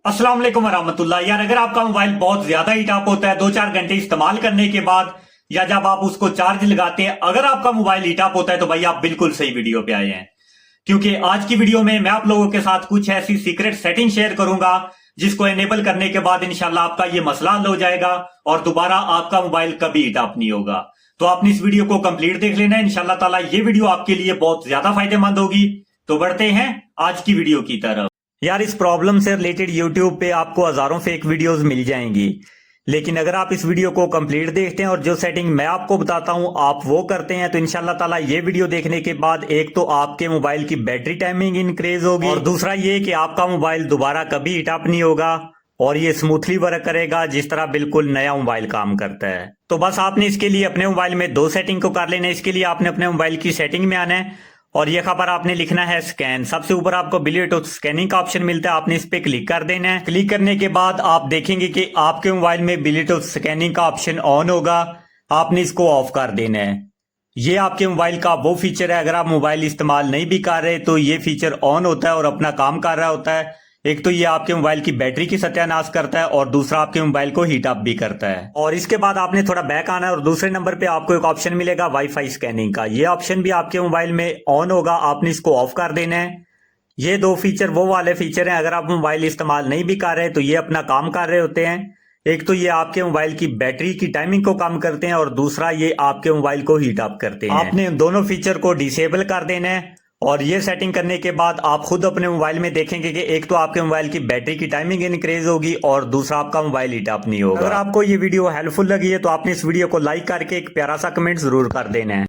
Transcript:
अस्सलाम वालेकुम वरहमतुल्लाह। यार अगर आपका मोबाइल बहुत ज्यादा हीट अप होता है 2-4 घंटे इस्तेमाल करने के बाद या जब आप उसको चार्ज लगाते हैं, अगर आपका मोबाइल हीट अप होता है तो भाई आप बिल्कुल सही वीडियो पे आए हैं। क्योंकि आज की वीडियो में मैं आप लोगों के साथ कुछ ऐसी सीक्रेट सेटिंग शेयर करूंगा जिसको एनेबल करने के बाद इंशाल्लाह आपका ये मसला हल हो जाएगा और दोबारा आपका मोबाइल कभी हीट अप नहीं होगा। तो आपने इस वीडियो को कंप्लीट देख लेना है, इंशाल्लाह ताला ये वीडियो आपके लिए बहुत ज्यादा फायदेमंद होगी। तो बढ़ते हैं आज की वीडियो की तरफ। यार इस प्रॉब्लम से रिलेटेड यूट्यूब पे आपको हजारों फेक वीडियोस मिल जाएंगी, लेकिन अगर आप इस वीडियो को कंप्लीट देखते हैं और जो सेटिंग मैं आपको बताता हूं आप वो करते हैं तो इंशाल्लाह ताला ये वीडियो देखने के बाद एक तो आपके मोबाइल की बैटरी टाइमिंग इंक्रीज होगी और दूसरा ये कि आपका मोबाइल दोबारा कभी हीट अप नहीं होगा और ये स्मूथली वर्क करेगा जिस तरह बिल्कुल नया मोबाइल काम करता है। तो बस आपने इसके लिए अपने मोबाइल में दो सेटिंग को कर लेना है। इसके लिए आपने अपने मोबाइल की सेटिंग में आना है और ये खबर आपने लिखना है स्कैन। सबसे ऊपर आपको ब्लूटूथ स्कैनिंग का ऑप्शन मिलता है, आपने इस पे क्लिक कर देना है। क्लिक करने के बाद आप देखेंगे कि आपके मोबाइल में ब्लूटूथ स्कैनिंग का ऑप्शन ऑन होगा, आपने इसको ऑफ कर देना है। ये आपके मोबाइल का वो फीचर है, अगर आप मोबाइल इस्तेमाल नहीं भी कर रहे तो ये फीचर ऑन होता है और अपना काम कर रहा होता है। एक तो ये आपके मोबाइल की बैटरी की सत्यानाश करता है और दूसरा आपके मोबाइल को हीट अप भी करता है। और इसके बाद आपने थोड़ा बैक आना है और दूसरे नंबर पे आपको एक ऑप्शन मिलेगा वाईफाई स्कैनिंग का। ये ऑप्शन भी आपके मोबाइल में ऑन होगा, आपने इसको ऑफ कर देना है। ये दो फीचर वो वाले फीचर हैं, अगर आप मोबाइल इस्तेमाल नहीं भी कर रहे तो ये अपना काम कर रहे होते हैं। एक तो ये आपके मोबाइल की बैटरी की टाइमिंग को कम करते हैं और दूसरा ये आपके मोबाइल को हीट अप करते हैं। आपने दोनों फीचर को डिसेबल कर देना है और ये सेटिंग करने के बाद आप खुद अपने मोबाइल में देखेंगे कि एक तो आपके मोबाइल की बैटरी की टाइमिंग इंक्रीज होगी और दूसरा आपका मोबाइल हीट अप नहीं होगा। अगर आपको ये वीडियो हेल्पफुल लगी है तो आपने इस वीडियो को लाइक करके एक प्यारा सा कमेंट जरूर कर देना है।